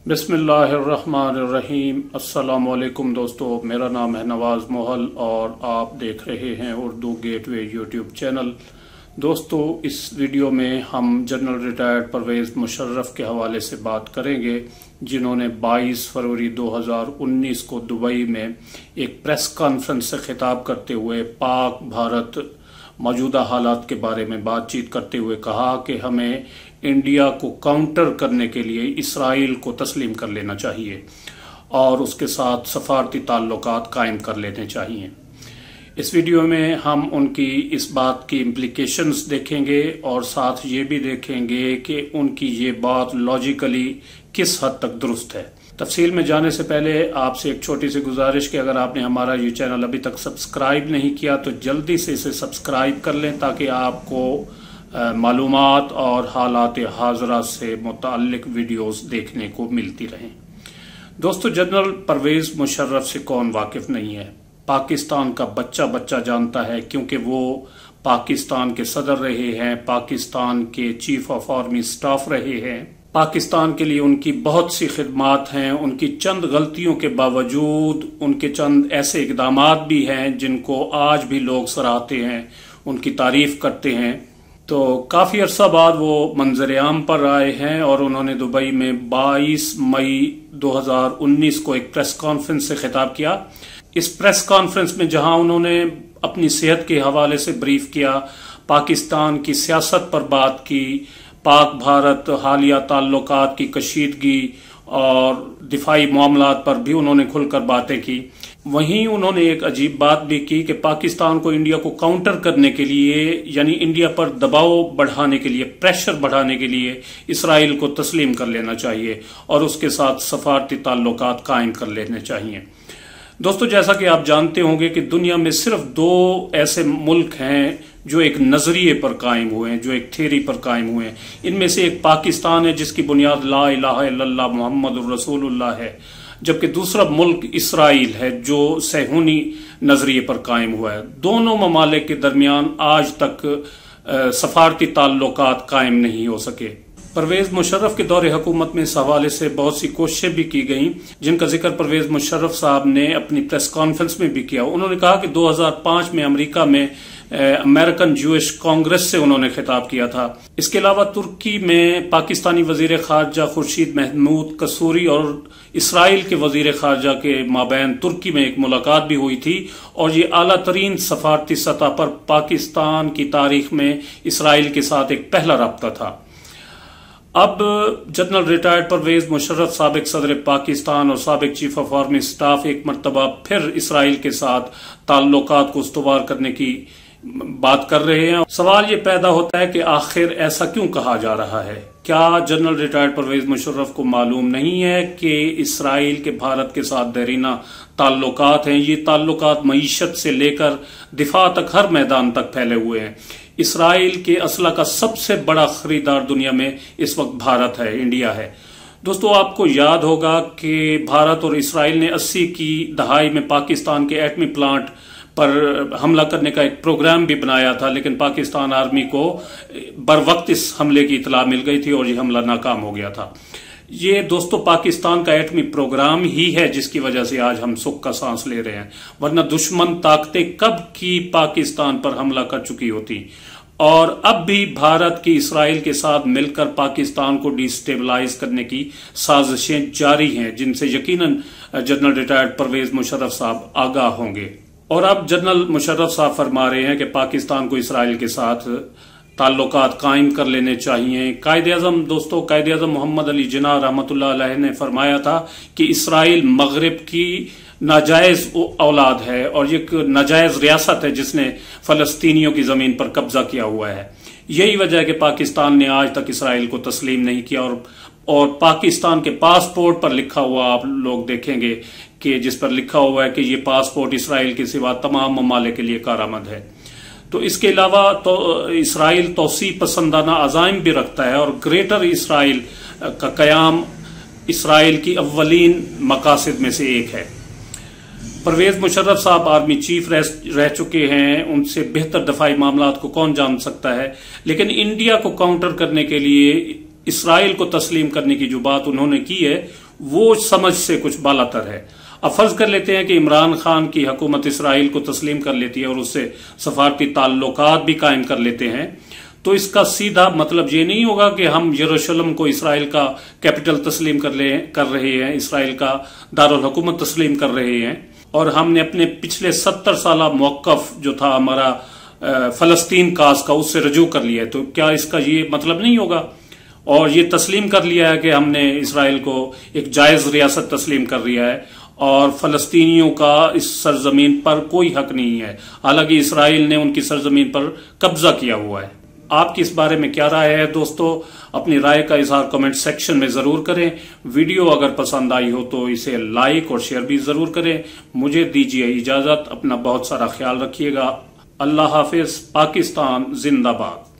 बिस्मिल्लाहिर्रहमानिर्रहीम। अस्सलामुअलैकुम दोस्तों, मेरा नाम है नवाज मोहल और आप देख रहे हैं उर्दू गेटवे यूट्यूब चैनल। दोस्तों, इस वीडियो में हम जनरल रिटायर्ड परवेज मुशर्रफ के हवाले से बात करेंगे, जिन्होंने 22 फरवरी 2019 को दुबई में एक प्रेस कॉन्फ्रेंस से खिताब करते हुए पाक भारत मौजूदा हालात के बारे में बातचीत करते हुए कहा कि हमें इंडिया को काउंटर करने के लिए इसराइल को तस्लीम कर लेना चाहिए और उसके साथ सफारती ताल्लुकात कायम कर लेने चाहिए। इस वीडियो में हम उनकी इस बात की इम्प्लीकेशंस देखेंगे और साथ ये भी देखेंगे कि उनकी ये बात लॉजिकली किस हद तक दुरुस्त है। तफसील में जाने से पहले आपसे एक छोटी सी गुजारिश कि अगर आपने हमारा ये चैनल अभी तक सब्सक्राइब नहीं किया तो जल्दी से इसे सब्सक्राइब कर लें ताकि आपको मालूमात और हालात हाजरा से मुताल्लिक वीडियोस देखने को मिलती रहें। दोस्तों, जनरल परवेज मुशर्रफ से कौन वाकिफ नहीं है। पाकिस्तान का बच्चा बच्चा जानता है, क्योंकि वो पाकिस्तान के सदर रहे हैं, पाकिस्तान के चीफ ऑफ आर्मी स्टाफ रहे हैं। पाकिस्तान के लिए उनकी बहुत सी खिदमात हैं। उनकी चंद गलतियों के बावजूद उनके चंद ऐसे इकदामात भी हैं जिनको आज भी लोग सराहते हैं, उनकी तारीफ करते हैं। तो काफी अरसा बाद वो मंजर-ए-आम पर आए हैं और उन्होंने दुबई में 22 मई 2019 को एक प्रेस कॉन्फ्रेंस से खिताब किया। इस प्रेस कॉन्फ्रेंस में जहां उन्होंने अपनी सेहत के हवाले से ब्रीफ किया, पाकिस्तान की सियासत पर बात की, पाक भारत हालिया ताल्लुकात की कशीदगी और दिफाई मामलात पर भी उन्होंने खुलकर बातें की। वहीं उन्होंने एक अजीब बात भी की कि पाकिस्तान को इंडिया को काउंटर करने के लिए, यानी इंडिया पर दबाव बढ़ाने के लिए, प्रेशर बढ़ाने के लिए इसराइल को तस्लीम कर लेना चाहिए और उसके साथ सफारती ताल्लुकात कायम कर लेने चाहिए। दोस्तों, जैसा कि आप जानते होंगे कि दुनिया में सिर्फ दो ऐसे मुल्क हैं जो एक नजरिए पर कायम हुए हैं, जो एक थ्योरी पर कायम हुए हैं। इनमें से एक पाकिस्तान है जिसकी बुनियाद ला इलाहा इल्लल्लाह मुहम्मदुर रसूलुल्लाह है, जबकि दूसरा मुल्क इसराइल है जो सहूनी नजरिए पर कायम हुआ है। दोनों ममालिक के दरमियान आज तक सफारती ताल्लुकात कायम नहीं हो सके। परवेज मुशर्रफ के दौरे हुकूमत में इस हवाले से बहुत सी कोशिशें भी की गईं, जिनका जिक्र परवेज मुशर्रफ साहब ने अपनी प्रेस कॉन्फ्रेंस में भी किया। उन्होंने कहा कि 2005 में अमेरिका में अमेरिकन ज्यूइश कांग्रेस से उन्होंने खिताब किया था। इसके अलावा तुर्की में पाकिस्तानी वजीर खारजा खुर्शीद महमूद कसूरी और इसराइल के वजीर खारजा के माबैन तुर्की में एक मुलाकात भी हुई थी और ये आला तरीन सफारती सतह पर पाकिस्तान की तारीख में इसराइल के साथ एक पहला रब्ता था। अब जनरल रिटायर्ड परवेज मुशर्रफ साबिक सदर पाकिस्तान और साबिक चीफ ऑफ आर्मी स्टाफ एक मरतबा फिर इसराइल के साथ ताल्लुकात को उस्तवार करने की बात कर रहे हैं। सवाल ये पैदा होता है कि आखिर ऐसा क्यों कहा जा रहा है। क्या जनरल रिटायर्ड परवेज मुशर्रफ को मालूम नहीं है कि इसराइल के भारत के साथ देरीना ताल्लुकात हैं। ये ताल्लुकात मईशत से लेकर दिफा तक हर मैदान तक फैले हुए हैं। इसराइल के असला का सबसे बड़ा खरीदार दुनिया में इस वक्त भारत है, इंडिया है। दोस्तों, आपको याद होगा कि भारत और इसराइल ने 80 की दहाई में पाकिस्तान के एटमी प्लांट पर हमला करने का एक प्रोग्राम भी बनाया था, लेकिन पाकिस्तान आर्मी को बर वक्त इस हमले की इतला मिल गई थी और ये हमला नाकाम हो गया था। ये दोस्तों पाकिस्तान का एटमी प्रोग्राम ही है जिसकी वजह से आज हम सुख का सांस ले रहे हैं, वरना दुश्मन ताकतें कब की पाकिस्तान पर हमला कर चुकी होती। और अब भी भारत की इसराइल के साथ मिलकर पाकिस्तान को डिस्टेबलाइज करने की साजिशें जारी हैं, जिनसे यकीनन जनरल रिटायर्ड परवेज मुशर्रफ साहब आगाह होंगे। और अब जनरल मुशर्रफ साहब फरमा रहे हैं कि पाकिस्तान को इसराइल के साथ ताल्लुकात कायम कर लेने चाहिए। कायद-ए-आज़म दोस्तों, कायद-ए-आज़म मोहम्मद अली जिन्ना रहमतुल्लाह अलैह ने फरमाया था कि इसराइल मगरिब की नाजायज औलाद है और ये एक नाजायज रियासत है जिसने फलस्तीनियों की जमीन पर कब्जा किया हुआ है। यही वजह है कि पाकिस्तान ने आज तक इसराइल को तस्लीम नहीं किया और पाकिस्तान के पासपोर्ट पर लिखा हुआ आप लोग देखेंगे कि जिस पर लिखा हुआ है कि ये पासपोर्ट इसराइल के सिवा तमाम ममालिक के लिए कारामद है। तो इसके अलावा तो इसराइल तोसी पसंदाना अज़ाइम भी रखता है और ग्रेटर इसराइल का कयाम इसराइल की अव्वलीन मकासद में से एक है। परवेज मुशर्रफ साहब आर्मी चीफ रह चुके हैं, उनसे बेहतर दफाई मामलात को कौन जान सकता है। लेकिन इंडिया को काउंटर करने के लिए इसराइल को तस्लीम करने की जो बात उन्होंने की है वो समझ से कुछ बालातर है। अब फर्ज कर लेते हैं कि इमरान खान की हुकूमत इसराइल को तस्लीम कर लेती है और उससे सफारती ताल्लुकात भी कायम कर लेते हैं, तो इसका सीधा मतलब ये नहीं होगा कि हम यरूशलेम को इसराइल का कैपिटल तस्लीम कर रहे हैं, इसराइल का दारुल हुकूमत तस्लीम कर रहे हैं, और हमने अपने पिछले 70 साल मौकफ जो था हमारा फलस्तीन काज का, उससे रजू कर लिया है। तो क्या इसका ये मतलब नहीं होगा? और ये तस्लीम कर लिया है कि हमने इसराइल को एक जायज रियासत तस्लीम कर लिया है और फलस्तीनियों का इस सरजमीन पर कोई हक नहीं है, हालांकि इसराइल ने उनकी सरजमीन पर कब्जा किया हुआ है। आपकी इस बारे में क्या राय है दोस्तों? अपनी राय का इजहार कमेंट सेक्शन में जरूर करें। वीडियो अगर पसंद आई हो तो इसे लाइक और शेयर भी जरूर करें। मुझे दीजिए इजाजत, अपना बहुत सारा ख्याल रखिएगा। अल्लाह हाफिज। पाकिस्तान जिंदाबाद।